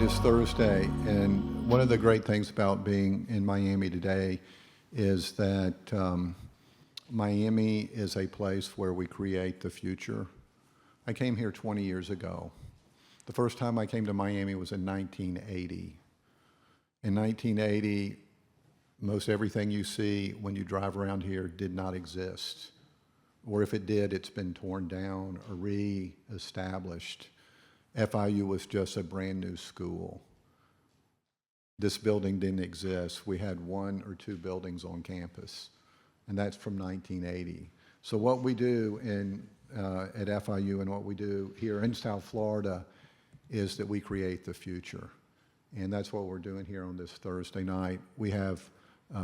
It is Thursday, and one of the great things about being in Miami today is that Miami is a place where we create the future. I came here 20 years ago. The first time I came to Miami was in 1980. In 1980, most everything you see when you drive around here did not exist. Or if it did, it's been torn down or re-established. FIU was just a brand new school. This building didn't exist. We had one or two buildings on campus, and that's from 1980. So what we do at FIU and what we do here in South Florida is that we create the future. And that's what we're doing here on this Thursday night. We have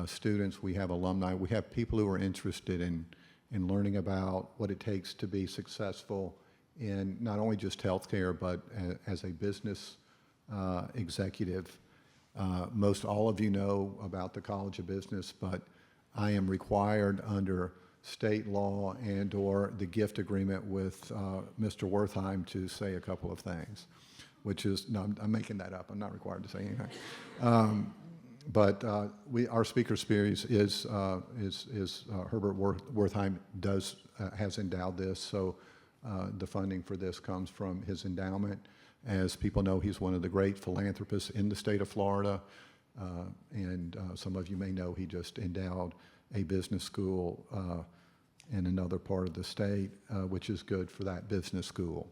students, we have alumni, we have people who are interested in learning about what it takes to be successful in not only just healthcare, but as a business executive. Most all of you know about the College of Business, but I am required under state law and or the gift agreement with Mr. Wertheim to say a couple of things, which is, no, I'm making that up. I'm not required to say anything. But our speaker series is Herbert Wertheim has endowed this, so the funding for this comes from his endowment. As people know, he's one of the great philanthropists in the state of Florida, and some of you may know he just endowed a business school in another part of the state, which is good for that business school.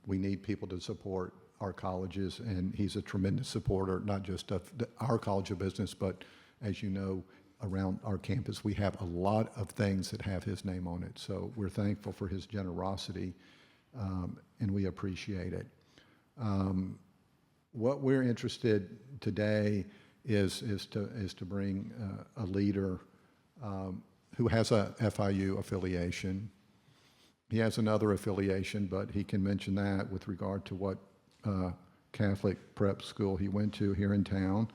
We need people to support our colleges, and he's a tremendous supporter, not just of our College of Business, but as you know, around our campus, we have a lot of things that have his name on it. So we're thankful for his generosity, and we appreciate it. What we're interested today is to bring a leader who has a FIU affiliation. He has another affiliation, but he can mention that with regard to what Catholic prep school he went to here in town,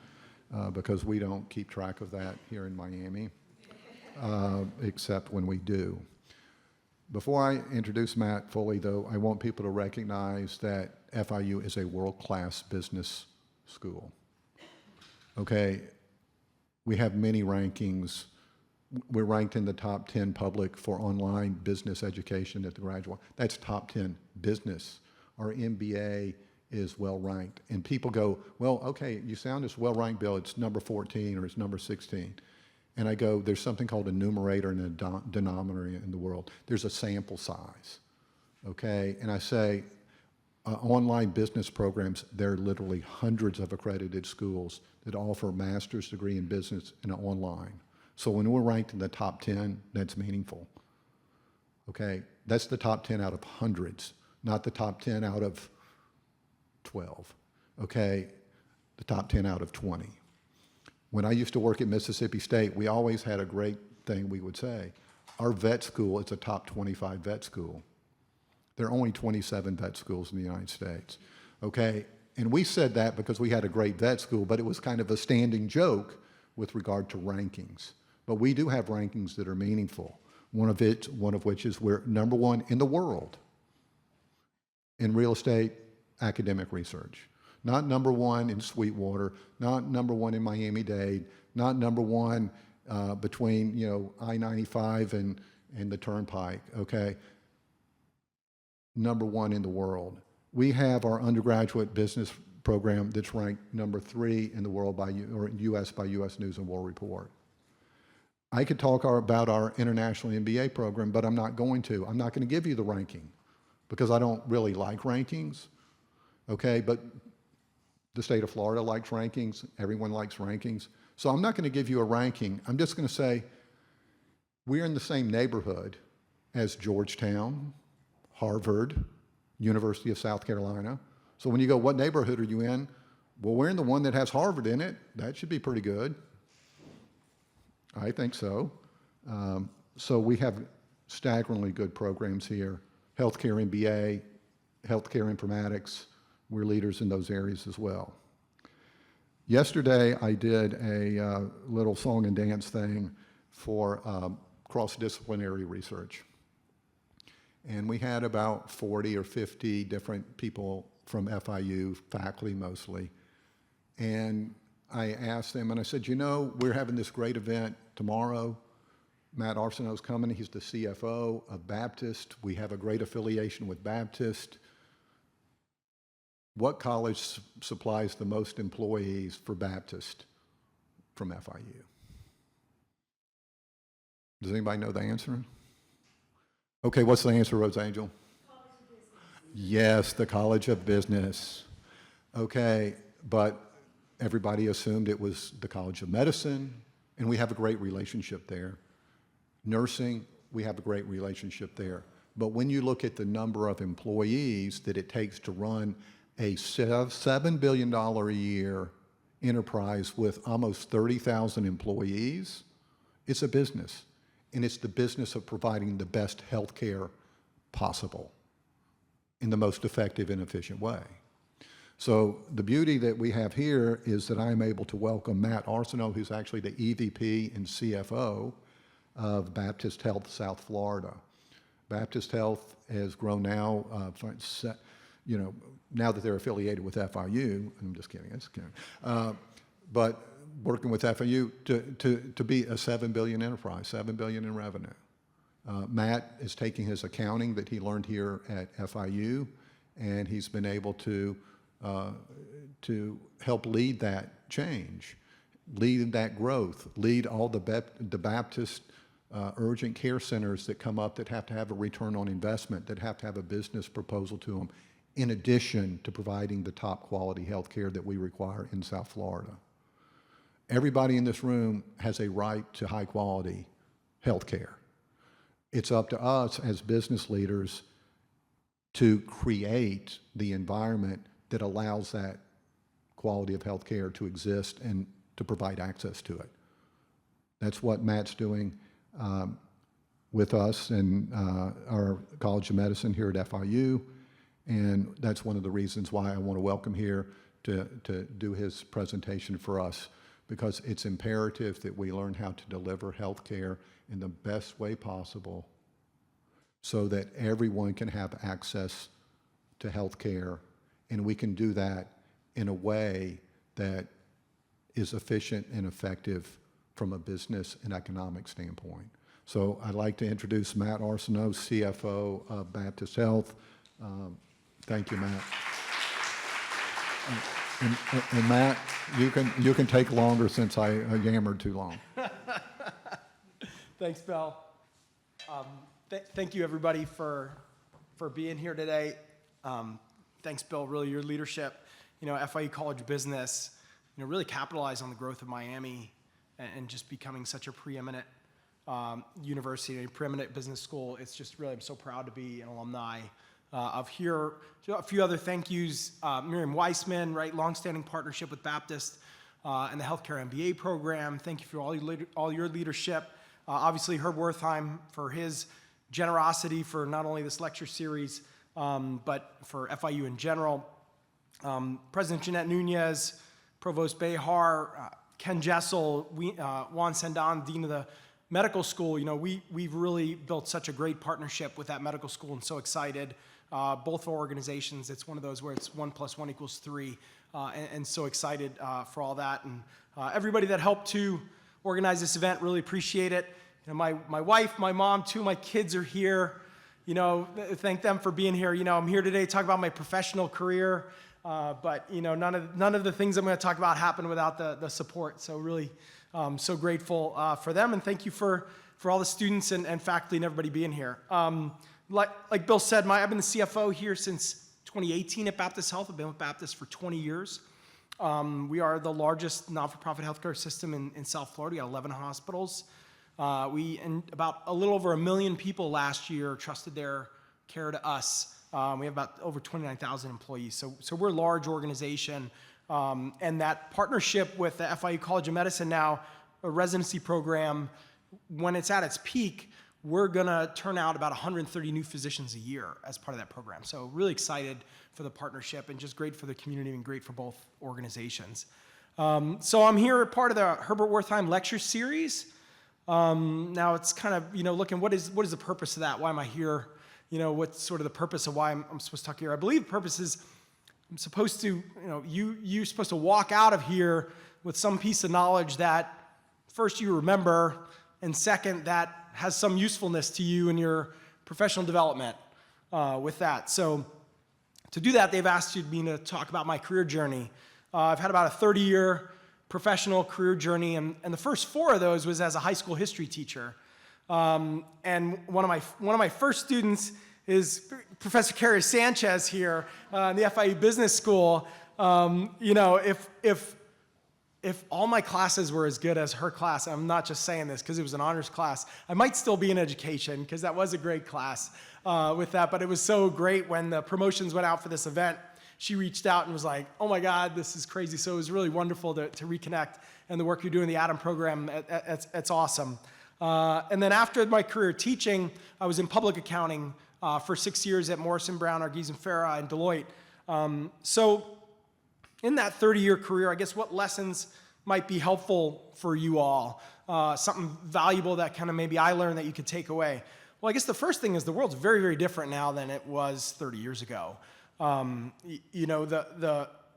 because we don't keep track of that here in Miami, except when we do. Before I introduce Matt fully, though, I want people to recognize that FIU is a world-class business school. Okay, we have many rankings. We're ranked in the top 10 public for online business education at the graduate. That's top 10 business. Our MBA is well ranked. And people go, well, okay, you sound as well ranked, Bill, it's number 14 or it's number 16. And I go, there's something called a numerator and a denominator in the world. There's a sample size, okay? And I say, online business programs, there are literally hundreds of accredited schools that offer a master's degree in business and online. So when we're ranked in the top 10, that's meaningful, okay? That's the top 10 out of hundreds, not the top 10 out of 12, okay? The top 10 out of 20. When I used to work at Mississippi State, we always had a great thing we would say. Our vet school is a top 25 vet school. There are only 27 vet schools in the United States, okay? And we said that because we had a great vet school, but it was kind of a standing joke with regard to rankings. But we do have rankings that are meaningful. One of which is we're number one in the world in real estate academic research. Not number one in Sweetwater, not number one in Miami-Dade, not number one between I-95 and the Turnpike, okay? Number one in the world. We have our undergraduate business program that's ranked number 3 in the world by U.S. News and World Report. I could talk about our international MBA program, but I'm not going to. I'm not going to give you the ranking because I don't really like rankings, okay? But the state of Florida likes rankings. Everyone likes rankings. So I'm not going to give you a ranking. I'm just going to say we're in the same neighborhood as Georgetown, Harvard, University of South Carolina. So when you go, what neighborhood are you in? Well, we're in the one that has Harvard in it. That should be pretty good. I think so. So we have staggeringly good programs here. Healthcare MBA, healthcare informatics, we're leaders in those areas as well. Yesterday, I did a little song and dance thing for cross-disciplinary research. And we had about 40 or 50 different people from FIU, faculty mostly. And I asked them, and I said, you know, we're having this great event tomorrow. Matt Arsenault's coming. He's the CFO of Baptist. We have a great affiliation with Baptist. What college supplies the most employees for Baptist from FIU? Does anybody know the answer? Okay, what's the answer, Rose Angel? College of Business. Yes, the College of Business. Okay, but everybody assumed it was the College of Medicine, and we have a great relationship there. Nursing, we have a great relationship there. But when you look at the number of employees that it takes to run a $7 billion a year enterprise with almost 30,000 employees, it's a business. And it's the business of providing the best health care possible in the most effective and efficient way. So the beauty that we have here is that I'm able to welcome Matt Arsenault, who's actually the EVP and CFO of Baptist Health South Florida. Baptist Health has grown now, you know, now that they're affiliated with FIU, I'm just kidding, but working with FIU to be a $7 billion enterprise, $7 billion in revenue. Matt is taking his accounting that he learned here at FIU, and he's been able to help lead that change, lead that growth, lead all the Baptist urgent care centers that come up that have to have a return on investment, that have to have a business proposal to them, in addition to providing the top quality health care that we require in South Florida. Everybody in this room has a right to high quality health care. It's up to us as business leaders to create the environment that allows that quality of health care to exist and to provide access to it. That's what Matt's doing with us and our College of Medicine here at FIU, and that's one of the reasons why I want to welcome here to do his presentation for us, because it's imperative that we learn how to deliver health care in the best way possible so that everyone can have access to health care, and we can do that in a way that is efficient and effective from a business and economic standpoint. So I'd like to introduce Matt Arsenault, CFO of Baptist Health. Thank you, Matt. And Matt, you can take longer since I yammered too long. Thanks, Bill. Thank you, everybody, for being here today. Thanks, Bill. Really, your leadership. You know, FIU College of Business, you know, really capitalized on the growth of Miami and just becoming such a preeminent university, a preeminent business school. It's just really, I'm so proud to be an alumni of here. A few other thank yous. Miriam Weissman, right, longstanding partnership with Baptist and the Healthcare MBA program. Thank you for all your leadership. Obviously, Herb Wertheim for his generosity for not only this lecture series, but for FIU in general. President Jeanette Nunez, Provost Behar, Ken Jessel, Juan Sandan, Dean of the Medical School. You know, we've really built such a great partnership with that medical school, and so excited. Both organizations, it's one of those where it's 1 + 1 = 3, and so excited for all that. And everybody that helped to organize this event, really appreciate it. You know, my wife, my mom, 2 of my kids are here. You know, thank them for being here. You know, I'm here today to talk about my professional career, but you know, none of the things I'm going to talk about happen without the support. So really, so grateful for them, and thank you for all the students and faculty and everybody being here. Like Bill said, I've been the CFO here since 2018 at Baptist Health. I've been with Baptist for 20 years. We are the largest not-for-profit healthcare system in South Florida. We got 11 hospitals. And about a little over 1 million people last year trusted their care to us. We have about over 29,000 employees. So we're a large organization. And that partnership with the FIU College of Medicine now, a residency program, when it's at its peak, we're going to turn out about 130 new physicians a year as part of that program. So really excited for the partnership and just great for the community and great for both organizations. So I'm here part of the Herbert Wertheim lecture series. Now it's kind of, you know, looking, what is the purpose of that? Why am I here? You know, what's sort of the purpose of why I'm supposed to talk here? I believe the purpose is I'm supposed to, you're supposed to walk out of here with some piece of knowledge that first you remember, and second, that has some usefulness to you in your professional development with that. So to do that, they've asked me to talk about my career journey. I've had about a 30-year professional career journey, and the first 4 of those was as a high school history teacher. And one of my first students is Professor Carrie Sanchez here in the FIU Business School. If all my classes were as good as her class, I'm not just saying this because it was an honors class, I might still be in education because that was a great class with that. But it was so great when the promotions went out for this event. She reached out and was like, oh my God, this is crazy. So it was really wonderful to reconnect, and the work you're doing in the ADAM program, it's awesome. And then after my career teaching, I was in public accounting for 6 years at Morrison, Brown, Arguez and Farah, and Deloitte. So in that 30-year career, I guess what lessons might be helpful for you all? Something valuable that kind of maybe I learned that you could take away. Well, I guess the first thing is the world's very, very different now than it was 30 years ago.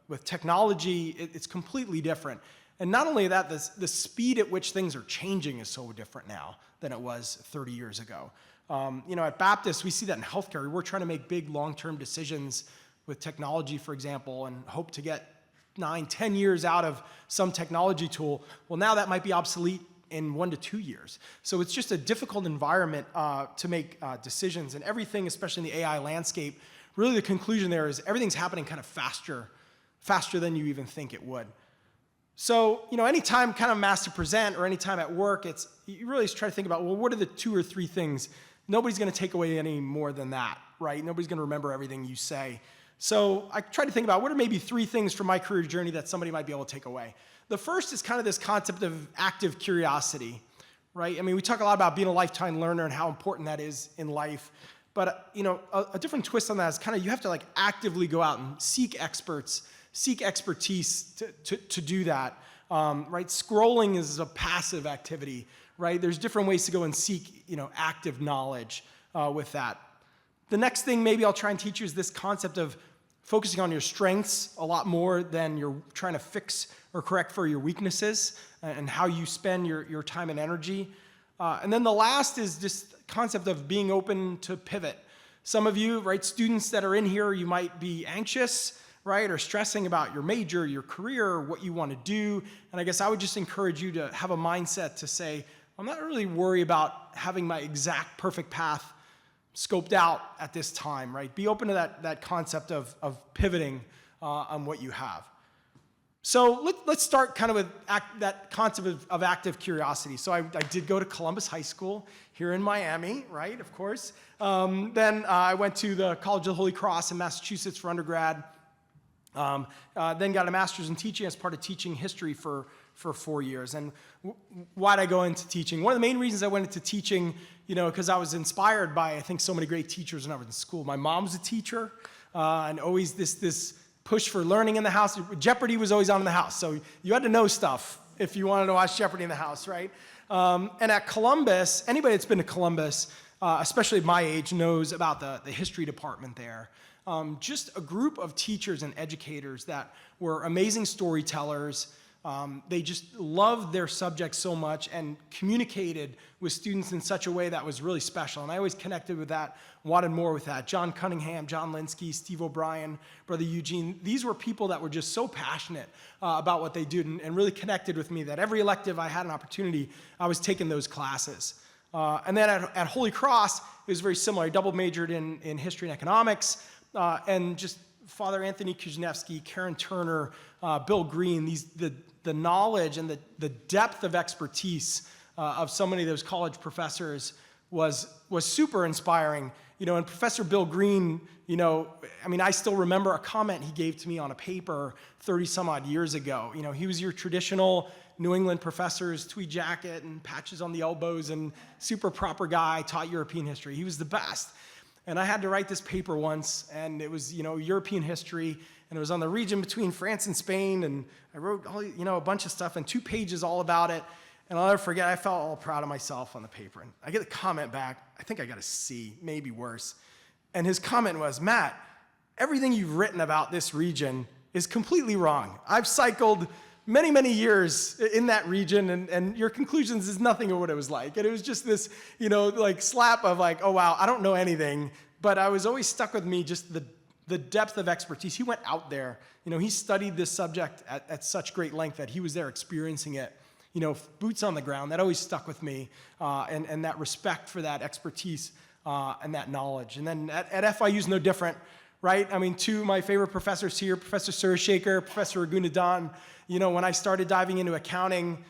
With technology, it's completely different. And not only that, the speed at which things are changing is so different now than it was 30 years ago. At Baptist, we see that in healthcare. We're trying to make big long-term decisions with technology, for example, and hope to get 9, 10 years out of some technology tool. Well, now that might be obsolete in 1 to 2 years. So it's just a difficult environment to make decisions, and everything, especially in the AI landscape, really the conclusion there is everything's happening kind of faster than you even think it would. So, anytime kind of I'm asked to present or anytime at work, you really just try to think about, well, what are the 2 or 3 things? Nobody's going to take away any more than that, right? Nobody's going to remember everything you say. So I try to think about what are maybe 3 things from my career journey that somebody might be able to take away. The first is kind of this concept of active curiosity, right? I mean, we talk a lot about being a lifetime learner and how important that is in life. But, a different twist on that is kind of you have to actively go out and seek expertise to do that, right? Scrolling is a passive activity, right? There's different ways to go and seek, active knowledge with that. The next thing maybe I'll try and teach you is this concept of focusing on your strengths a lot more than you're trying to fix or correct for your weaknesses and how you spend your time and energy. And then the last is this concept of being open to pivot. Some of you, right, students that are in here, you might be anxious, right, or stressing about your major, your career, what you want to do. And I guess I would just encourage you to have a mindset to say, I'm not really worried about having my exact perfect path scoped out at this time, right? Be open to that concept of pivoting on what you have. So let's start kind of with that concept of active curiosity. So I did go to Columbus High School here in Miami, right, of course. Then I went to the College of the Holy Cross in Massachusetts for undergrad. Then got a master's in teaching as part of teaching history for 4 years. And why'd I go into teaching? One of the main reasons I went into teaching, because I was inspired by, I think, so many great teachers when I was in school. My mom was a teacher, and always this push for learning in the house. Jeopardy was always on in the house, so you had to know stuff if you wanted to watch Jeopardy in the house, right? And at Columbus, anybody that's been to Columbus, especially my age, knows about the history department there. Just a group of teachers and educators that were amazing storytellers. They just loved their subject so much and communicated with students in such a way that was really special. And I always connected with that, wanted more with that. John Cunningham, John Linsky, Steve O'Brien, Brother Eugene, these were people that were just so passionate about what they did and really connected with me that every elective I had an opportunity, I was taking those classes. And then at Holy Cross, it was very similar. I double majored in history and economics, and just Father Anthony Kuznevsky, Karen Turner, Bill Green, the knowledge and the depth of expertise of so many of those college professors was super inspiring. And Professor Bill Green, I still remember a comment he gave to me on a paper 30 some odd years ago. He was your traditional New England professor's tweed jacket and patches on the elbows and super proper guy, taught European history. He was the best. And I had to write this paper once, and it was, European history, and it was on the region between France and Spain, and I wrote, a bunch of stuff, and 2 pages all about it, and I'll never forget, I felt all proud of myself on the paper, and I get a comment back, I think I got a C, maybe worse, and his comment was, Matt, everything you've written about this region is completely wrong. I've cycled many, many years in that region, and your conclusions is nothing of what it was like. And it was just this, like slap of like, oh wow, I don't know anything. But I was always stuck with me just the depth of expertise. He went out there. He studied this subject at such great length that he was there experiencing it. Boots on the ground. That always stuck with me, and that respect for that expertise and that knowledge. And then at FIU is no different, right? I mean, two of my favorite professors here, Professor Surashaker, Professor Raghunandan. When I started diving into accounting,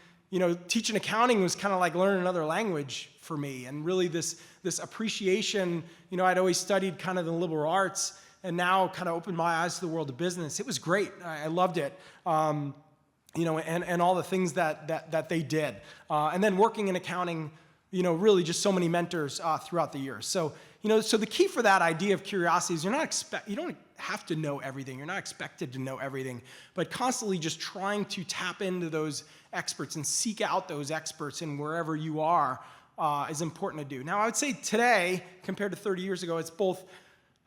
teaching accounting was kind of like learning another language for me. And really this appreciation, I'd always studied kind of the liberal arts, and now kind of opened my eyes to the world of business. It was great. I loved it. And all the things that they did. And then working in accounting, really just so many mentors throughout the years. So, so the key for that idea of curiosity is you don't have to know everything. You're not expected to know everything, but constantly just trying to tap into those experts and seek out those experts in wherever you are is important to do. Now, I would say today, compared to 30 years ago, it's both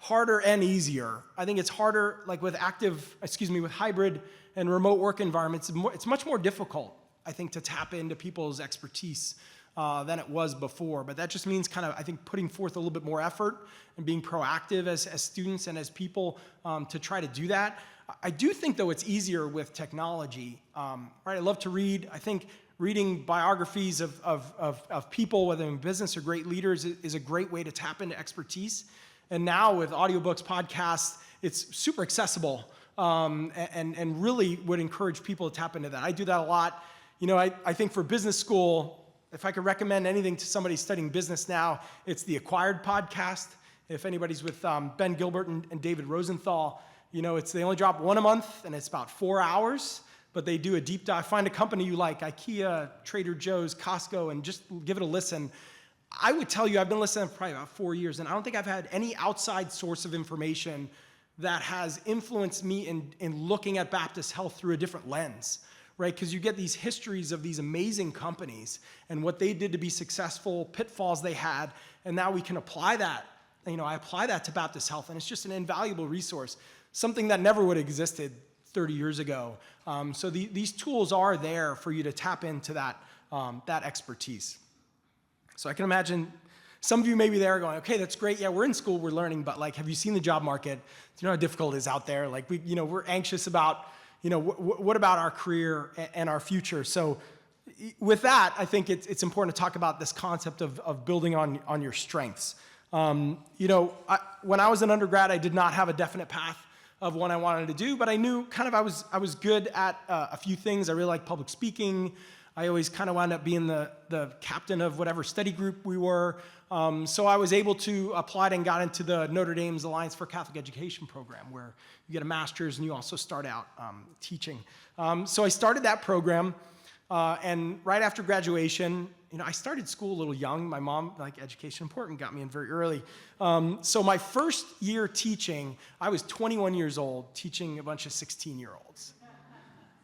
harder and easier. I think it's harder, like with hybrid and remote work environments. It's much more difficult, I think, to tap into people's expertise than it was before. But that just means kind of, I think, putting forth a little bit more effort and being proactive as students and as people to try to do that. I do think, though, it's easier with technology. Right? I love to read. I think reading biographies of people, whether in business or great leaders, is a great way to tap into expertise. And now with audiobooks, podcasts, it's super accessible and really would encourage people to tap into that. I do that a lot. I think for business school, if I could recommend anything to somebody studying business now, it's the Acquired podcast. If anybody's with Ben Gilbert and David Rosenthal, they only drop one a month, and it's about 4 hours, but they do a deep dive. Find a company you like, IKEA, Trader Joe's, Costco, and just give it a listen. I would tell you, I've been listening for probably about 4 years, and I don't think I've had any outside source of information that has influenced me in looking at Baptist Health through a different lens, right? Because you get these histories of these amazing companies and what they did to be successful, pitfalls they had, and now we can apply that. I apply that to Baptist Health, and it's just an invaluable resource, something that never would have existed 30 years ago. So these tools are there for you to tap into that expertise. So I can imagine some of you may be there going, okay, that's great. Yeah, we're in school, we're learning, but like, have you seen the job market? Do you know how difficult it is out there? Like, we're anxious about, what about our career and our future? So with that, I think it's important to talk about this concept of building on your strengths. When I was an undergrad, I did not have a definite path of what I wanted to do, but I knew kind of I was good at a few things. I really liked public speaking. I always kind of wound up being the captain of whatever study group we were. So I was able to apply and got into the Notre Dame's Alliance for Catholic Education program, where you get a master's and you also start out teaching. So I started that program, and right after graduation, I started school a little young. My mom, like education important, got me in very early. So my first year teaching, I was 21 years old, teaching a bunch of 16-year-olds.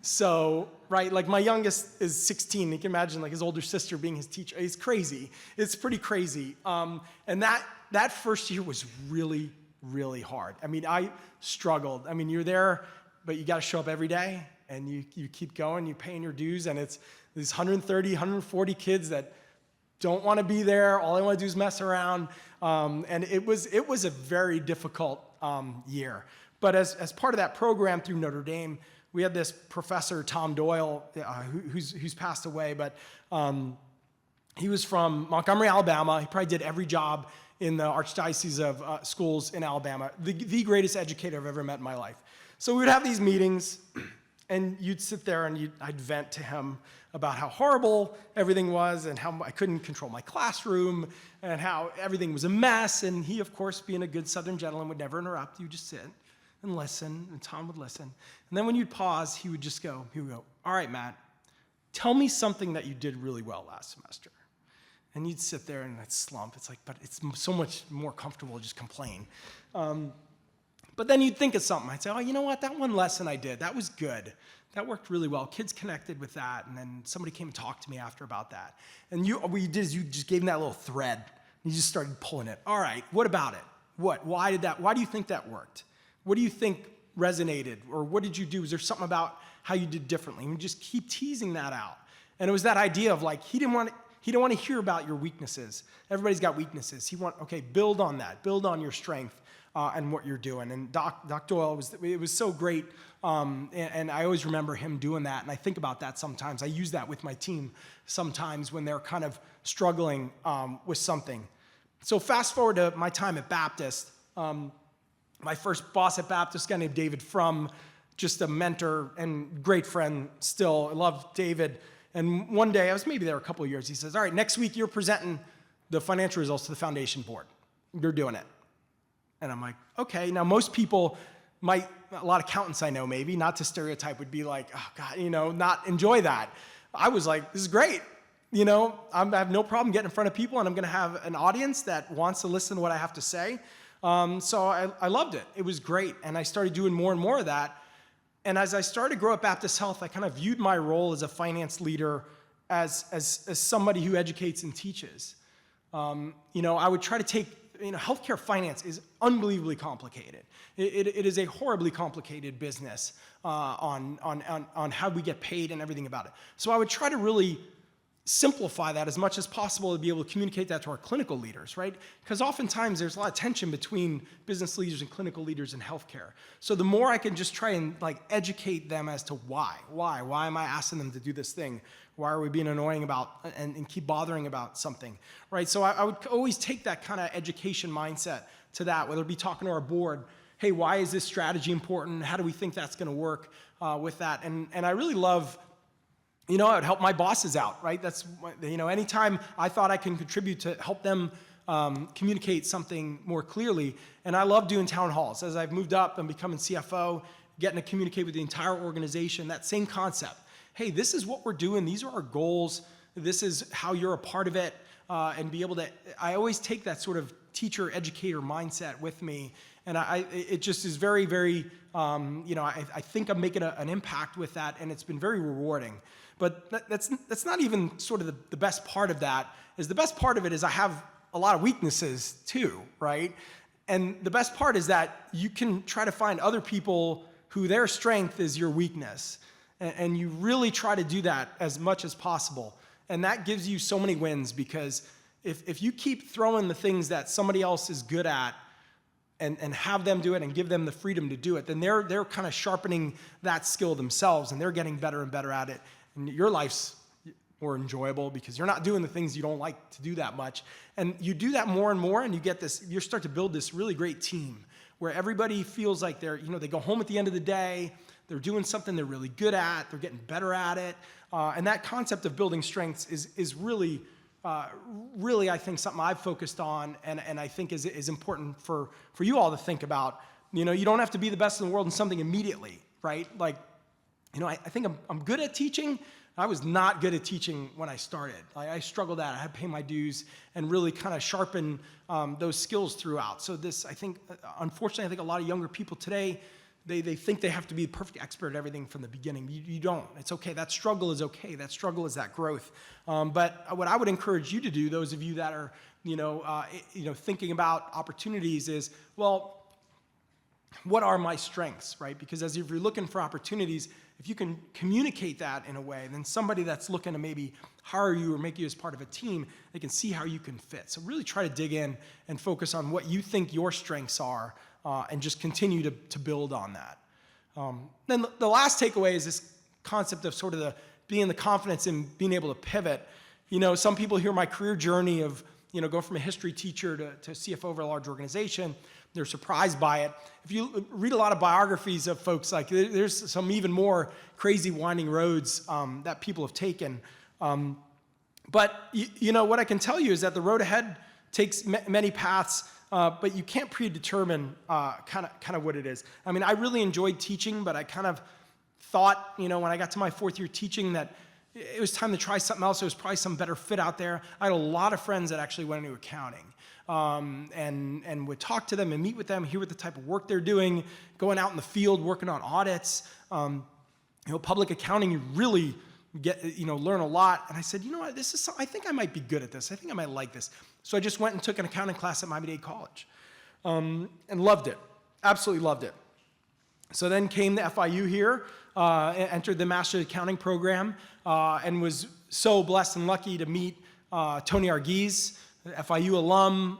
So, right, like my youngest is 16. You can imagine like his older sister being his teacher. It's crazy. It's pretty crazy. And that first year was really, really hard. I mean, I struggled. I mean, you're there, but you got to show up every day, and you keep going, you're paying your dues, and it's these 130, 140 kids that don't want to be there. All they want to do is mess around. And it was a very difficult year. But as part of that program through Notre Dame, we had this professor, Tom Doyle, who's passed away, but he was from Montgomery, Alabama. He probably did every job in the Archdiocese of schools in Alabama. The greatest educator I've ever met in my life. So we would have these meetings, and you'd sit there and I'd vent to him about how horrible everything was and how I couldn't control my classroom and how everything was a mess. And he, of course, being a good Southern gentleman, would never interrupt. You just sit and listen, and Tom would listen. And then when you'd pause, he would go, all right, Matt, tell me something that you did really well last semester. And you'd sit there and I'd slump. It's like, but it's so much more comfortable to just complain. But then you'd think of something. I'd say, oh, you know what? That one lesson I did, that was good. That worked really well. Kids connected with that. And then somebody came and talked to me after about that. And what you did is you just gave them that little thread. And you just started pulling it. All right, what about it? Why do you think that worked? What do you think resonated? Or what did you do? Was there something about how you did differently? And we just keep teasing that out. And it was that idea of like, he didn't want to hear about your weaknesses. Everybody's got weaknesses. Okay, build on that. Build on your strength and what you're doing. And Doc Doyle, it was so great. And I always remember him doing that. And I think about that sometimes. I use that with my team sometimes when they're kind of struggling with something. So fast forward to my time at Baptist. My first boss at Baptist, a guy named David Frum, just a mentor and great friend still. I love David. And one day, I was maybe there a couple of years, he says, all right, next week you're presenting the financial results to the foundation board. You're doing it. And I'm like, okay. Now, most people a lot of accountants I know maybe, not to stereotype, would be like, oh God, not enjoy that. I was like, this is great. I have no problem getting in front of people, and I'm going to have an audience that wants to listen to what I have to say. So I loved it. It was great. And I started doing more and more of that. And as I started to grow at Baptist Health, I kind of viewed my role as a finance leader as somebody who educates and teaches. I would try to take, healthcare finance is unbelievably complicated. It is a horribly complicated business on how we get paid and everything about it. So I would try to really simplify that as much as possible to be able to communicate that to our clinical leaders, right? Because oftentimes there's a lot of tension between business leaders and clinical leaders in healthcare. So the more I can just try and educate them as to why am I asking them to do this thing? Why are we being annoying about and keep bothering about something, right? So I would always take that kind of education mindset to that, whether it be talking to our board, hey, why is this strategy important? How do we think that's going to work with that? And I really love, I would help my bosses out, right? That's, anytime I thought I can contribute to help them communicate something more clearly. And I love doing town halls. As I've moved up and becoming CFO, getting to communicate with the entire organization, that same concept. Hey, this is what we're doing. These are our goals. This is how you're a part of it. And be able to, I always take that sort of teacher, educator mindset with me. And it just is very, very, I think I'm making an impact with that, and it's been very rewarding. But that's not even sort of the best part of that. The best part of it is I have a lot of weaknesses too, right? And the best part is that you can try to find other people who their strength is your weakness. And you really try to do that as much as possible. And that gives you so many wins, because if you keep throwing the things that somebody else is good at and have them do it and give them the freedom to do it, then they're kind of sharpening that skill themselves, and they're getting better and better at it. And your life's more enjoyable because you're not doing the things you don't like to do that much. And you do that more and more, and you start to build this really great team where everybody feels like they go home at the end of the day, they're doing something they're really good at, they're getting better at it. And that concept of building strengths is really, I think, something I've focused on, and I think is important for you all to think about. You don't have to be the best in the world in something immediately, right? I think I'm good at teaching. I was not good at teaching when I started. I struggled at it. I had to pay my dues and really kind of sharpen those skills throughout. So unfortunately, I think a lot of younger people today, they think they have to be a perfect expert at everything from the beginning. You don't. It's okay. That struggle is okay. That struggle is that growth. But what I would encourage you to do, those of you that are, thinking about opportunities, is, well, what are my strengths, right? Because if you're looking for opportunities, if you can communicate that in a way, then somebody that's looking to maybe hire you or make you as part of a team, they can see how you can fit. So really try to dig in and focus on what you think your strengths are, and just continue to build on that. Then the last takeaway is this concept of sort of being the confidence in being able to pivot. Some people hear my career journey of, go from a history teacher to CFO of a large organization. They're surprised by it. If you read a lot of biographies of folks, there's some even more crazy winding roads that people have taken. But what I can tell you is that the road ahead takes many paths, but you can't predetermine kind of what it is. I mean, I really enjoyed teaching, but I kind of thought, when I got to my fourth year teaching, that it was time to try something else. There was probably some better fit out there. I had a lot of friends that actually went into accounting. And would talk to them and meet with them, hear what the type of work they're doing, going out in the field, working on audits. Public accounting, you really learn a lot. And I said, what, I think I might be good at this. I think I might like this. So I just went and took an accounting class at Miami-Dade College, and loved it. Absolutely loved it. So then came the FIU here, entered the Master of Accounting program, and was so blessed and lucky to meet Tony Argiz, FIU alum,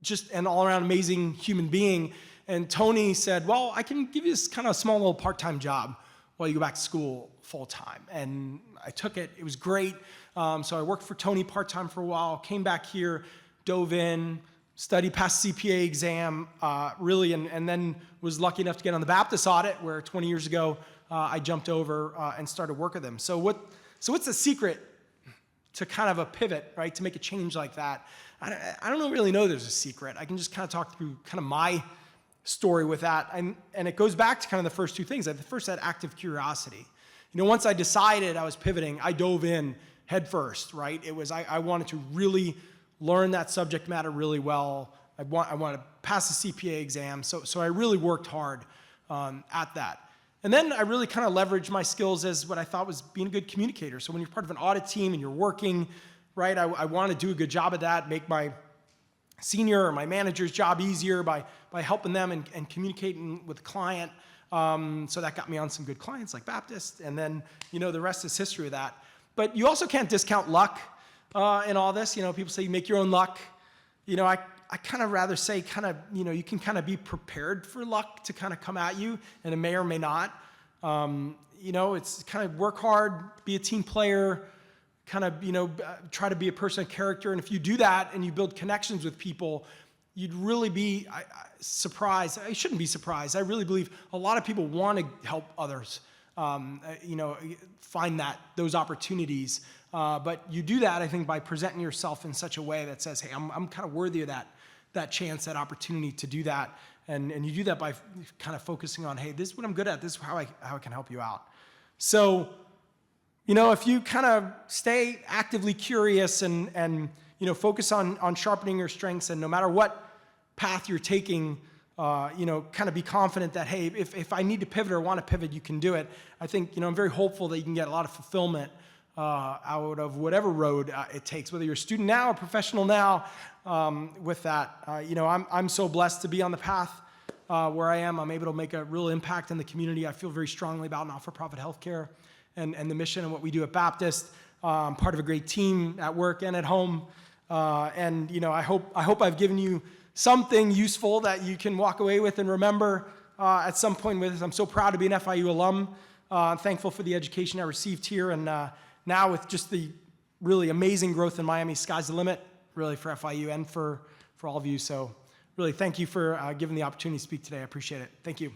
just an all-around amazing human being. And Tony said, well, I can give you this kind of small little part-time job while you go back to school full-time. And I took it. It was great. So I worked for Tony part-time for a while, came back here, dove in, studied, passed the CPA exam, really, and then was lucky enough to get on the Baptist audit, where 20 years ago I jumped over and started work with them. So what's the secret to kind of a pivot, right, to make a change like that? I don't really know there's a secret. I can just kind of talk through kind of my story with that, and it goes back to kind of the first two things. The first, that active curiosity. You know, once I decided I was pivoting, I dove in head first, right? It was, I wanted to really learn that subject matter really well. I wanted to pass the CPA exam, so I really worked hard at that. And then I really kind of leveraged my skills as what I thought was being a good communicator. So when you're part of an audit team and you're working, right, I want to do a good job at that, make my senior or my manager's job easier by helping them and communicating with the client. So that got me on some good clients like Baptist, and then, you know, the rest is history of that. But you also can't discount luck in all this. You know, people say you make your own luck. You know, I kind of rather say kind of, you know, you can kind of be prepared for luck to kind of come at you, and it may or may not. You know, it's kind of work hard, be a team player, kind of, you know, try to be a person of character. And if you do that and you build connections with people, you'd really be surprised. I shouldn't be surprised. I really believe a lot of people want to help others, you know, find those opportunities. But you do that, I think, by presenting yourself in such a way that says, hey, I'm kind of worthy of that chance, that opportunity to do that. And you do that by kind of focusing on, hey, this is what I'm good at. This is how I can help you out. So, you know, if you kind of stay actively curious and you know, focus on sharpening your strengths, and no matter what path you're taking, you know, kind of be confident that, hey, if I need to pivot or want to pivot, you can do it. I think, you know, I'm very hopeful that you can get a lot of fulfillment out of whatever road it takes, whether you're a student now or professional now. With that, you know, I'm so blessed to be on the path where I am. I'm able to make a real impact in the community. I feel very strongly about not-for-profit healthcare and the mission and what we do at Baptist. I'm part of a great team at work and at home. And, you know, I hope I've given you something useful that you can walk away with and remember at some point with. I'm so proud to be an FIU alum. I'm thankful for the education I received here. And now with just the really amazing growth in Miami, sky's the limit, really, for FIU and for all of you. So really, thank you for giving the opportunity to speak today. I appreciate it. Thank you.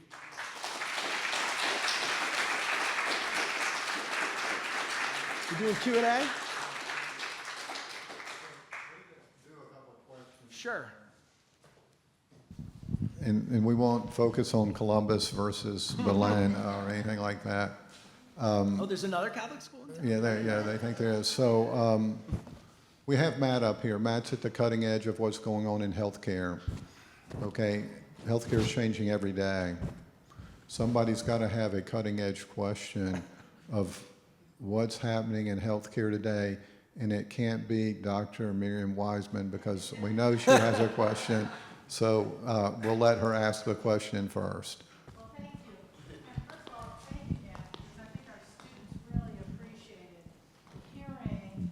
We're doing Q&A? Do a couple of questions. Sure. And we won't focus on Columbus versus Belen or anything like that. Oh, there's another Catholic school in town? Yeah, they think there is. So we have Matt up here. Matt's at the cutting edge of what's going on in healthcare. Okay, healthcare is changing every day. Somebody's got to have a cutting edge question of what's happening in healthcare today, and it can't be Dr. Miriam Wiseman, because we know she has a question. So we'll let her ask the question first. Well, thank you. And first of all, thank you, Dan, because I think our students really appreciated hearing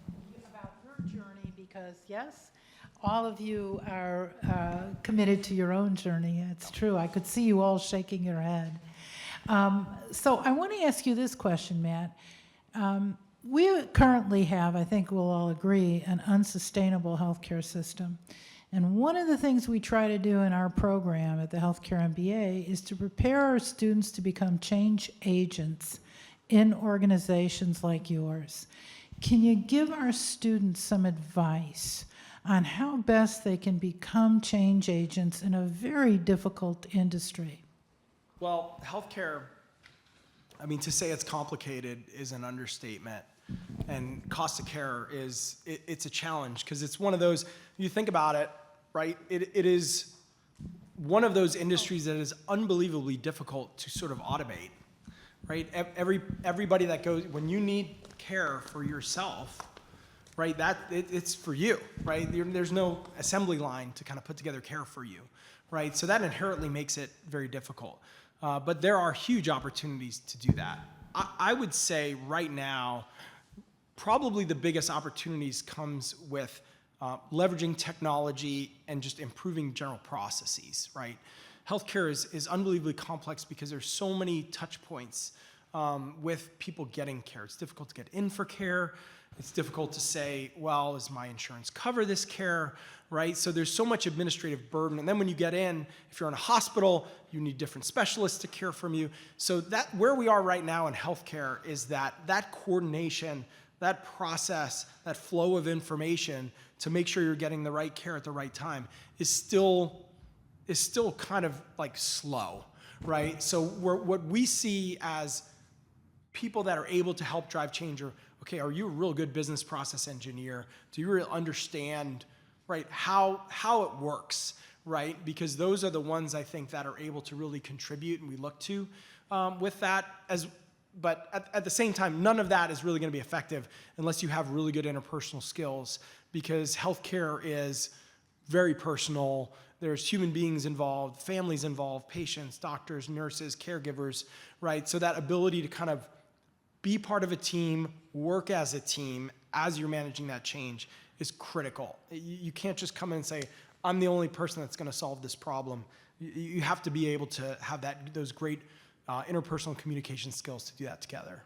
about your journey, because yes, all of you are committed to your own journey. It's true. I could see you all shaking your head. So I want to ask you this question, Matt. We currently have, I think we'll all agree, an unsustainable healthcare system. And one of the things we try to do in our program at the Healthcare MBA is to prepare our students to become change agents in organizations like yours. Can you give our students some advice on how best they can become change agents in a very difficult industry? Well, healthcare, I mean, to say it's complicated is an understatement. And cost of care it's a challenge, because it's one of those, you think about it, right? It is one of those industries that is unbelievably difficult to sort of automate, right? Everybody that goes, when you need care for yourself, right, it's for you, right? There's no assembly line to kind of put together care for you, right? So that inherently makes it very difficult. but there are huge opportunities to do that. I would say right now, probably the biggest opportunities comes with leveraging technology and just improving general processes, right? Healthcare is unbelievably complex because there's so many touch points with people getting care. It's difficult to get in for care. It's difficult to say, well, does my insurance cover this care, right? So there's so much administrative burden. And then when you get in, if you're in a hospital, you need different specialists to care from you. So that where we are right now in healthcare is that coordination, that process, that flow of information to make sure you're getting the right care at the right time is still kind of like slow, right? So what we see as people that are able to help drive change are, okay, are you a real good business process engineer? Do you really understand, right, how it works, right? Because those are the ones I think that are able to really contribute, and we look to with that. But at the same time, none of that is really going to be effective unless you have really good interpersonal skills, because healthcare is very personal. There's human beings involved, families involved, patients, doctors, nurses, caregivers, right? So that ability to kind of be part of a team, work as a team as you're managing that change is critical. You can't just come in and say, I'm the only person that's going to solve this problem. You have to be able to have those great interpersonal communication skills to do that together.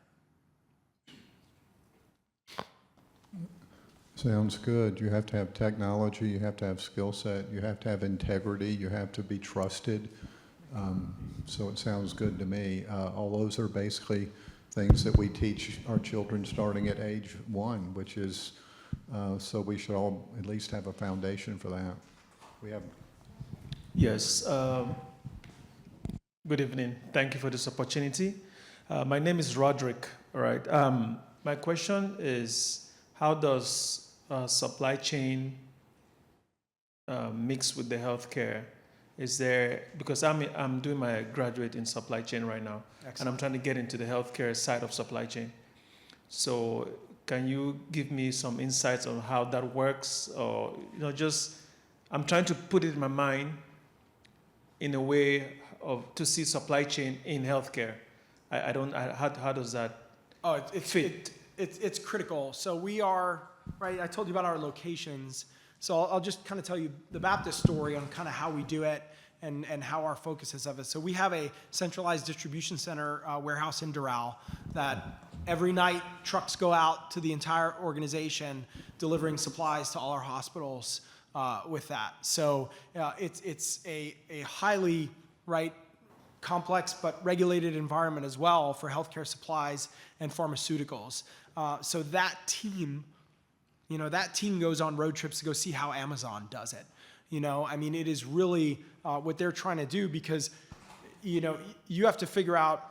Sounds good. You have to have technology, you have to have skill set, you have to have integrity, you have to be trusted. So it sounds good to me. All those are basically things that we teach our children starting at age 1, which is, so we should all at least have a foundation for that. We have. Yes. Good evening. Thank you for this opportunity. My name is Roderick. All right. My question is, how does supply chain mix with the healthcare? Is there, because I'm doing my graduate in supply chain right now. Excellent. And I'm trying to get into the healthcare side of supply chain. So can you give me some insights on how that works? Or, just, I'm trying to put it in my mind in a way to see supply chain in healthcare. How does that fit? It's critical. So we are, right, I told you about our locations. So I'll just kind of tell you the Baptist story on kind of how we do it and how our focus is of it. So we have a centralized distribution center warehouse in Doral that every night trucks go out to the entire organization delivering supplies to all our hospitals with that. So it's a highly, right, complex but regulated environment as well for healthcare supplies and pharmaceuticals. So that team goes on road trips to go see how Amazon does it. It is really what they're trying to do, because, you have to figure out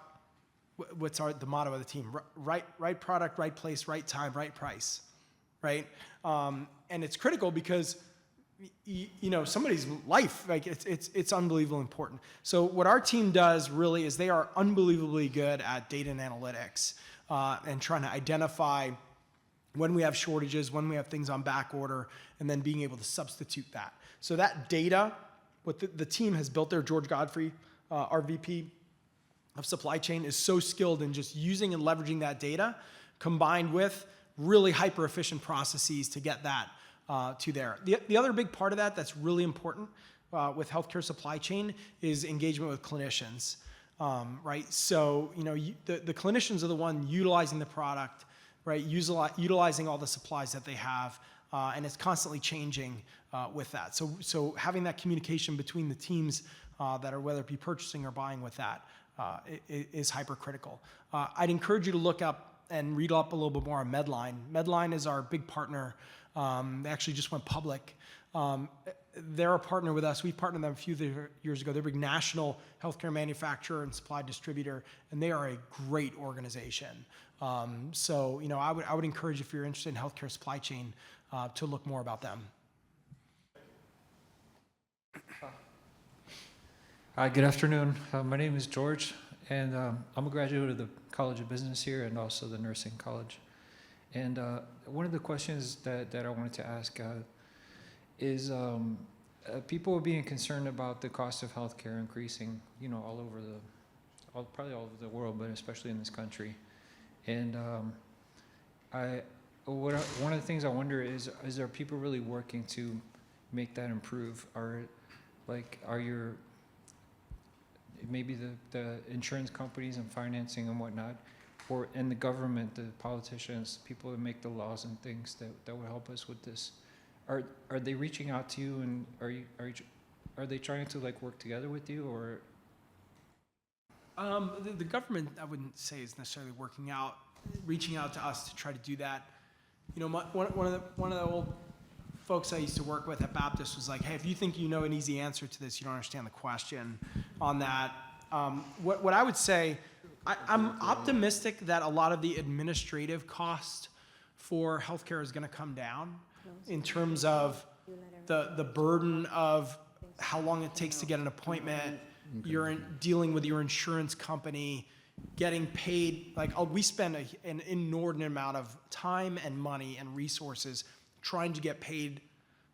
what's the motto of the team: right product, right place, right time, right price, right? And it's critical because, somebody's life, like it's unbelievably important. So what our team does really is they are unbelievably good at data and analytics and trying to identify when we have shortages, when we have things on back order, and then being able to substitute that. So that data, what the team has built there, George Godfrey, our VP of supply chain, is so skilled in just using and leveraging that data, combined with really hyper-efficient processes to get that to there. The other big part of that that's really important with healthcare supply chain is engagement with clinicians, right? So, the clinicians are the one utilizing the product, right? Utilizing all the supplies that they have, and it's constantly changing with that. So having that communication between the teams that are, whether it be purchasing or buying with that, is hypercritical. I'd encourage you to look up and read up a little bit more on Medline. Medline is our big partner. They actually just went public. They're a partner with us. We partnered with them a few years ago. They're a big national healthcare manufacturer and supply distributor, and they are a great organization. So, I would encourage, if you're interested in healthcare supply chain, to look more about them. Hi, good afternoon. My name is George, and I'm a graduate of the College of Business here and also the Nursing College. And one of the questions that I wanted to ask is people are being concerned about the cost of healthcare increasing, all over probably all over the world, but especially in this country. And one of the things I wonder is there people really working to make that improve? Are your maybe the insurance companies and financing and whatnot, and the government, the politicians, people that make the laws and things that would help us with this? Are they reaching out to you, and are they trying to work together with you, or? The government, I wouldn't say, is necessarily reaching out to us to try to do that. You know, one of the old folks I used to work with at Baptist was like, hey, if you think you know an easy answer to this, you don't understand the question on that. What I would say, I'm optimistic that a lot of the administrative cost for healthcare is going to come down in terms of the burden of how long it takes to get an appointment. You're dealing with your insurance company, getting paid. We spend an inordinate amount of time and money and resources trying to get paid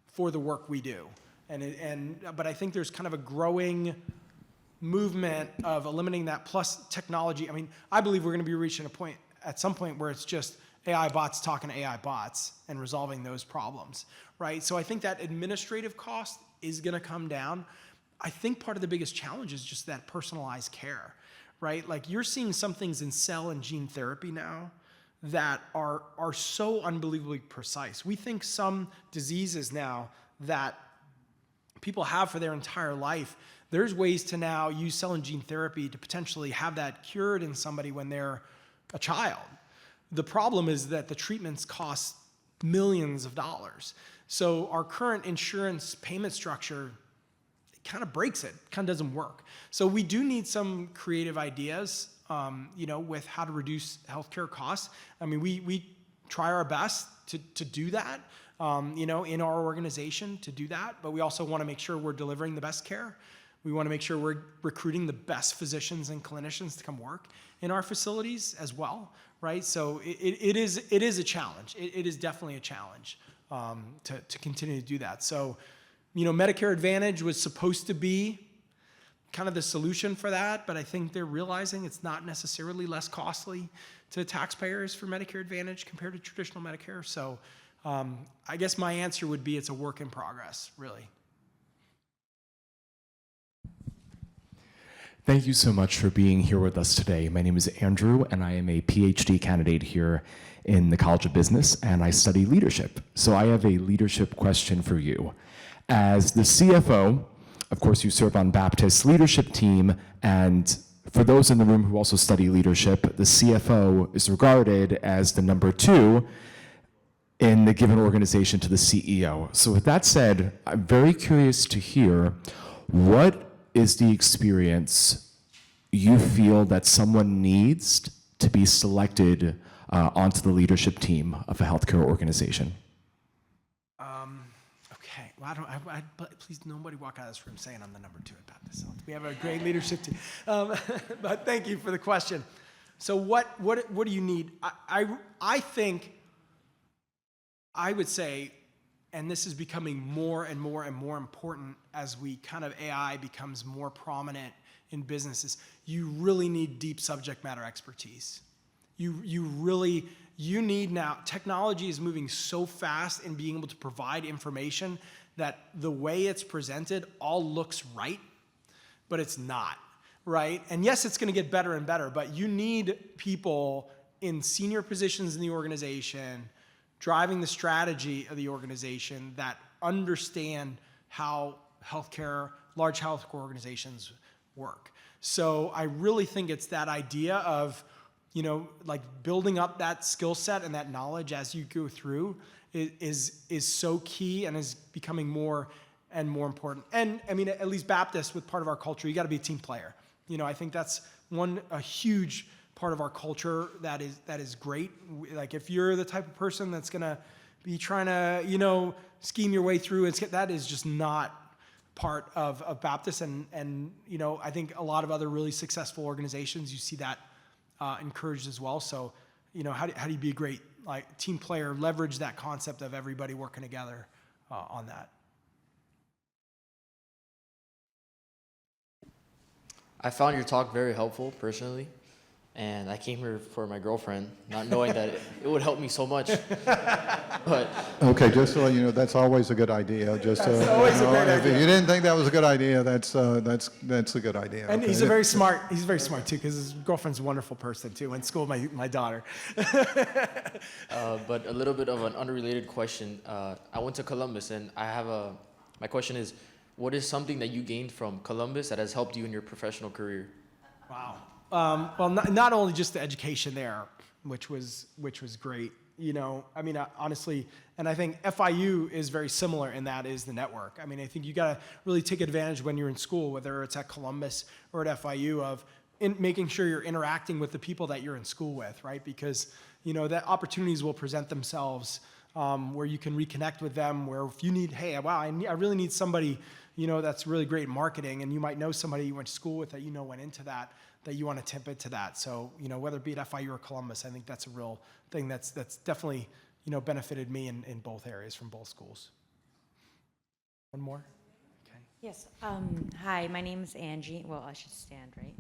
for the work we do. But I think there's kind of a growing movement of eliminating that, plus technology. I mean, I believe we're going to be reaching a point at some point where it's just AI bots talking to AI bots and resolving those problems, right? So I think that administrative cost is going to come down. I think part of the biggest challenge is just that personalized care, right? Like, you're seeing some things in cell and gene therapy now that are so unbelievably precise. We think some diseases now that people have for their entire life, there's ways to now use cell and gene therapy to potentially have that cured in somebody when they're a child. The problem is that the treatments cost millions of dollars. So our current insurance payment structure kind of breaks it, kind of doesn't work. So we do need some creative ideas, with how to reduce healthcare costs. I mean, we try our best to do that, in our organization to do that, but we also want to make sure we're delivering the best care. We want to make sure we're recruiting the best physicians and clinicians to come work in our facilities as well, right? So it is a challenge. It is definitely a challenge to continue to do that. So, Medicare Advantage was supposed to be kind of the solution for that, but I think they're realizing it's not necessarily less costly to taxpayers for Medicare Advantage compared to traditional Medicare. So I guess my answer would be it's a work in progress, really. Thank you so much for being here with us today. My name is Andrew, and I am a PhD candidate here in the College of Business, and I study leadership. So I have a leadership question for you. As the CFO, of course, you serve on Baptist's leadership team, and for those in the room who also study leadership, the CFO is regarded as the number 2 in the given organization to the CEO. So with that said, I'm very curious to hear, what is the experience you feel that someone needs to be selected onto the leadership team of a healthcare organization? Okay. Well, please, nobody walk out of this room saying I'm the number 2 at Baptist Health. We have a great leadership team. But thank you for the question. So what do you need? I think I would say, and this is becoming more and more and more important as AI becomes more prominent in businesses, you really need deep subject matter expertise. You need now, technology is moving so fast in being able to provide information that the way it's presented all looks right, but it's not, right? And yes, it's going to get better and better, but you need people in senior positions in the organization driving the strategy of the organization that understand how large healthcare organizations work. So I really think it's that idea of, building up that skill set and that knowledge as you go through is so key and is becoming more and more important. And I mean, at least Baptist, with part of our culture, you got to be a team player. I think that's a huge part of our culture that is great. Like, if you're the type of person that's gonna be trying to, scheme your way through, that is just not part of Baptist. And I think a lot of other really successful organizations, you see that encouraged as well. So, how do you be a great team player, leverage that concept of everybody working together on that? I found your talk very helpful personally, and I came here for my girlfriend, not knowing that it would help me so much. But Okay, just so you know, that's always a good idea. Just always a great if idea. you didn't think that was a good idea, that's a good idea. And okay? he's very smart too, because his girlfriend's a wonderful person too. Went to school with my daughter. but a little bit of an unrelated question. I went to Columbus, and my question is, what is something that you gained from Columbus that has helped you in your professional career? Wow. Well, not only just the education there, which was great. You know, I mean, honestly, and I think FIU is very similar in that is the network. I mean, I think you got to really take advantage when you're in school, whether it's at Columbus or at FIU, of making sure you're interacting with the people that you're in school with, right? Because, you know, that opportunities will present themselves where you can reconnect with them, where if you need, hey, wow, I really need somebody, you know, that's really great in marketing, and you might know somebody you went to school with that you know went into that you want to tip into that. So, you know, whether it be at FIU or Columbus, I think that's a real thing that's definitely, you know, benefited me in both areas from both schools. One more? Okay. Yes. Hi, my name is Angie. Well, I should stand, right?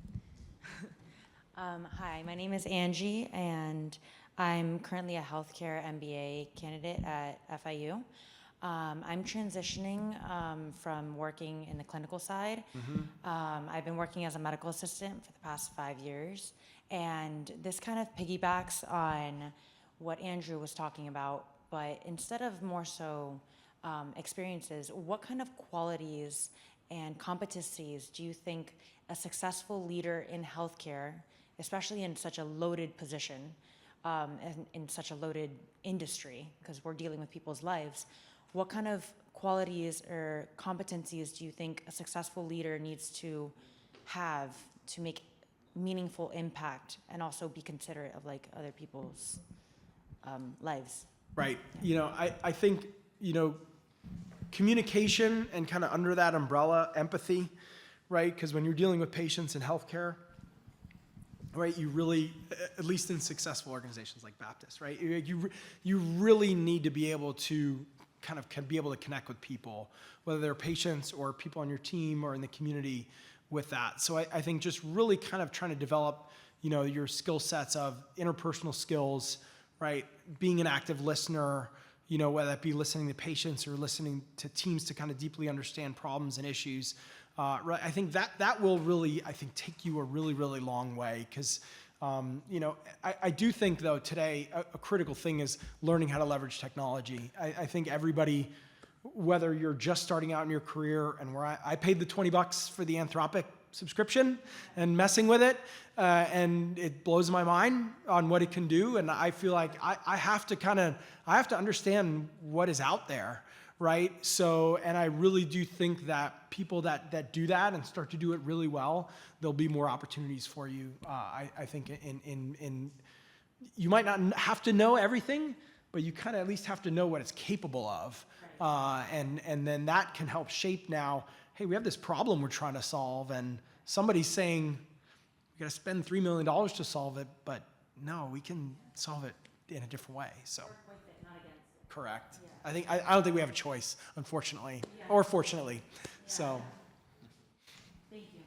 Hi, my name is Angie, and I'm currently a healthcare MBA candidate at FIU. I'm transitioning from working in the clinical side. I've been working as a medical assistant for the past 5 years, and this kind of piggybacks on what Andrew was talking about, but instead of more so experiences, what kind of qualities and competencies do you think a successful leader in healthcare, especially in such a loaded position, and in such a loaded industry, because we're dealing with people's lives, what kind of qualities or competencies do you think a successful leader needs to have to make meaningful impact and also be considerate of like other people's lives? Right. You know, I think, you know, communication and kind of under that umbrella, empathy, right? Because when you're dealing with patients in healthcare, right, you really, at least in successful organizations like Baptist, right, you really need to be able to kind of be able to connect with people, whether they're patients or people on your team or in the community with that. So I think just really kind of trying to develop, you know, your skill sets of interpersonal skills, right, being an active listener, you know, whether that be listening to patients or listening to teams to kind of deeply understand problems and issues. Right, I think that will really, I think, take you a really, really long way, because, you know, I do think, though, today a critical thing is learning how to leverage technology. I think everybody, whether you're just starting out in your career, and where I paid the $20 for the Anthropic subscription and messing with it, and it blows my mind on what it can do, and I feel like I have to understand what is out there. Right. So, and I really do think that people that do that and start to do it really well, there'll be more opportunities for you. I think in you might not have to know everything, but you kind of at least have to know what it's capable of. And then that can help shape now, hey, we have this problem we're trying to solve, and somebody's saying we got to spend $3 million to solve it, but no, we can solve it in a different way. So. Correct. Yeah. I don't think we have a choice, unfortunately, or fortunately. Yeah. So. Thank you.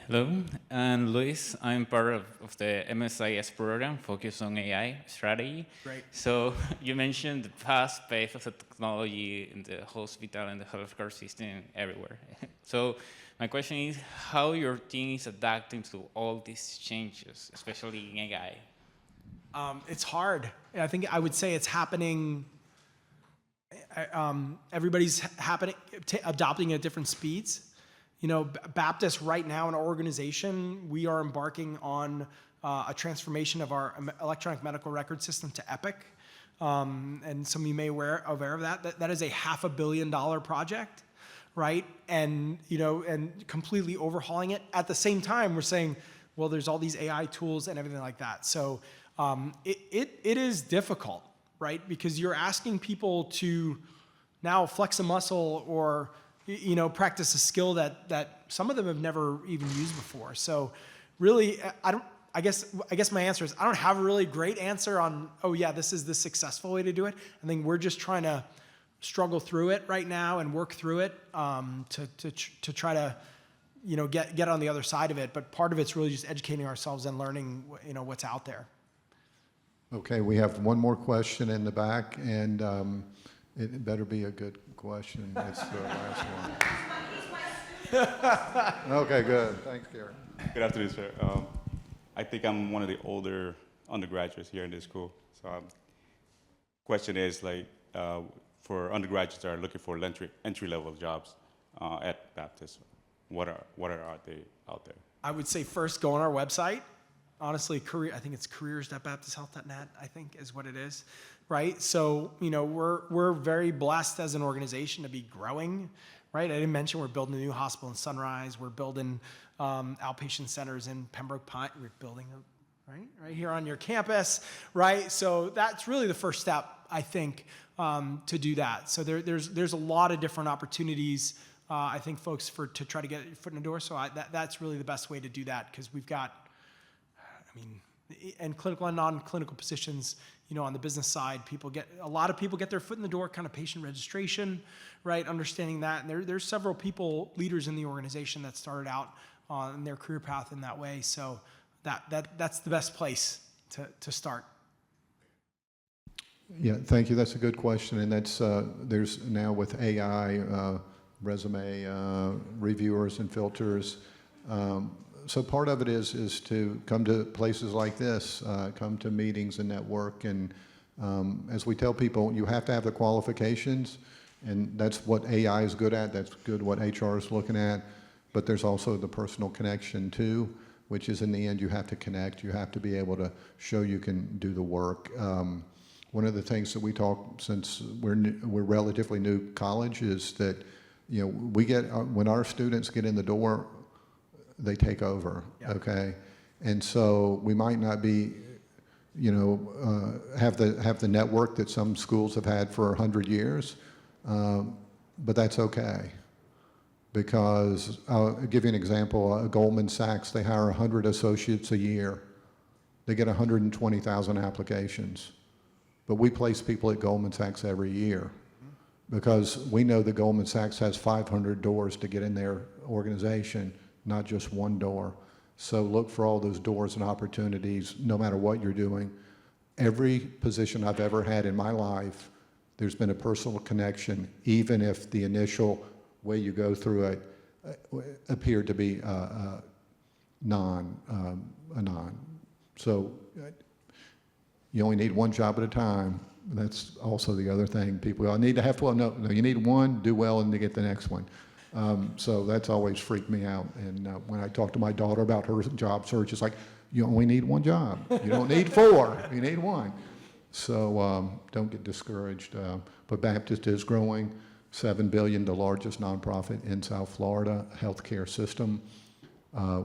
Hello, I'm Luis. I'm part of the MSIS program focused on AI strategy. Great. So you mentioned the fast pace of the technology in the hospital and the healthcare system everywhere. So my question is how your team is adapting to all these changes, especially in AI. It's hard. I think I would say it's happening. Everybody's adopting at different speeds. You know, Baptist right now in our organization, we are embarking on a transformation of our electronic medical record system to Epic. And some of you may be aware of that. That is a $500 million project, right? And, you know, and completely overhauling it. At the same time, we're saying, well, there's all these AI tools and everything like that. So it is difficult, right? Because you're asking people to now flex a muscle or, you know, practice a skill that some of them have never even used before. So really, I guess my answer is I don't have a really great answer on, oh yeah, this is the successful way to do it. I think we're just trying to struggle through it right now and work through it to try to get on the other side of it. But part of it's really just educating ourselves and learning, what's out there. Okay, we have one more question in the back, and it better be a good question. It's the last one. Okay, good. Thanks, Gary. Good afternoon, sir. I think I'm one of the older undergraduates here in this school. So, question is for undergraduates that are looking for entry-level jobs at Baptist, what are they out there? I would say first go on our website. Honestly, I think it's careers.baptisthealth.net, I think is what it is, right? So, we're very blessed as an organization to be growing, right? I didn't mention we're building a new hospital in Sunrise. We're building outpatient centers in Pembroke Pines. We're building right here on your campus, right? So that's really the first step, I think, to do that. So there's a lot of different opportunities, I think, folks, to try to get your foot in the door. So that's really the best way to do that, because we've got, and clinical and non-clinical positions, on the business side, a lot of people get their foot in the door, kind of patient registration, right? Understanding that. And there's several leaders in the organization that started out on their career path in that way. So that's the best place to start. Yeah, thank you. That's a good question. And that's there's now with AI resume reviewers and filters. So part of it is to come to places like this, come to meetings and network. And as we tell people, you have to have the qualifications, and that's what AI is good at. That's good what HR is looking at. But there's also the personal connection too, which is in the end you have to connect. You have to be able to show you can do the work. One of the things that we talk, since we're relatively new college, is that we get when our students get in the door, they take over. Yeah. Okay, and so we might not be, have the network that some schools have had for 100 years, but that's okay, because I'll give you an example. Goldman Sachs, they hire 100 associates a year. They get 120,000 applications, but we place people at Goldman Sachs every year because we know that Goldman Sachs has 500 doors to get in their organization, not just one door. So look for all those doors and opportunities, no matter what you're doing. Every position I've ever had in my life, there's been a personal connection, even if the initial way you go through it appeared to be a non. So you only need one job at a time. That's also the other thing. People need to have, no, you need one, do well, and to get the next one. So that's always freaked me out. And when I talk to my daughter about her job search, it's like, you only need one job. You don't need four, you need one. So don't get discouraged. But Baptist is growing. $7 billion, the largest nonprofit in South Florida healthcare system.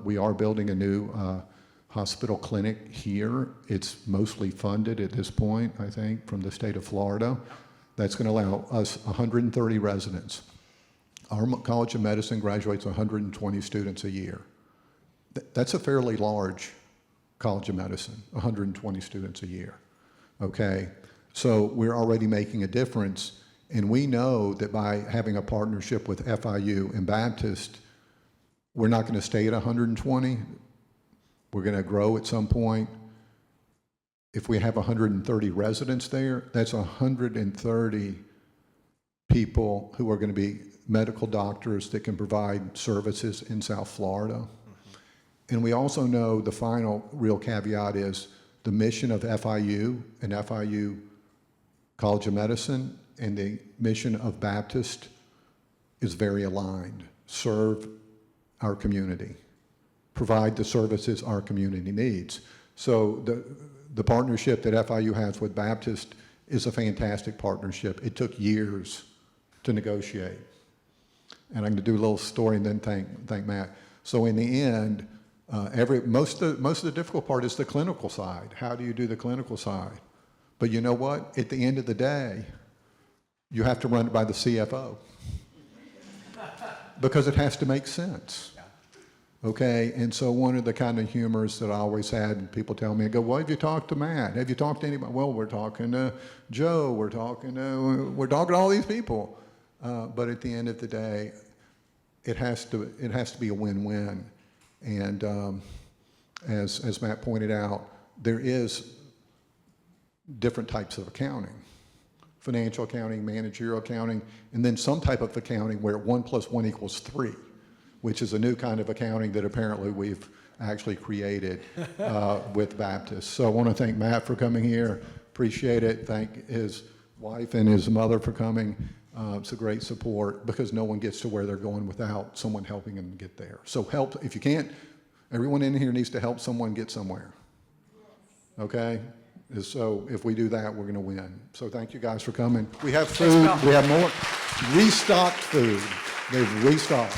We are building a new hospital clinic here. It's mostly funded at this point, I think, from the state of Florida. That's going to allow us 130 residents. Our College of Medicine graduates 120 students a year. That's a fairly large College of Medicine, 120 students a year. Okay, so we're already making a difference, and we know that by having a partnership with FIU and Baptist, we're not going to stay at 120. We're going to grow at some point. If we have 130 residents there, that's 130 people who are going to be medical doctors that can provide services in South Florida. Mm-hmm. And we also know the final real caveat is the mission of FIU and FIU College of Medicine and the mission of Baptist is very aligned. Serve our community. Provide the services our community needs. So the partnership that FIU has with Baptist is a fantastic partnership. It took years to negotiate. And I'm going to do a little story and then thank Matt. So in the end, most of the difficult part is the clinical side. How do you do the clinical side? But you know what? At the end of the day, you have to run it by the CFO because it has to make sense. Okay, and so one of the kind of humors that I always had, and people tell me, I go, well, have you talked to Matt? Have you talked to anybody? Well, we're talking to Joe, we're talking to all these people. But at the end of the day, it has to be a win-win. And as Matt pointed out, there is different types of accounting. Financial accounting, managerial accounting, and then some type of accounting where 1 + 1 = 3, which is a new kind of accounting that apparently we've actually created with Baptist. So I want to thank Matt for coming here. Appreciate it. Thank his wife and his mother for coming. It's a great support because no one gets to where they're going without someone helping them get there. So help, if you can't, everyone in here needs to help someone get somewhere. Okay? So if we do that, we're going to win. So thank you guys for coming. We have food. We have more restocked food. They've restocked.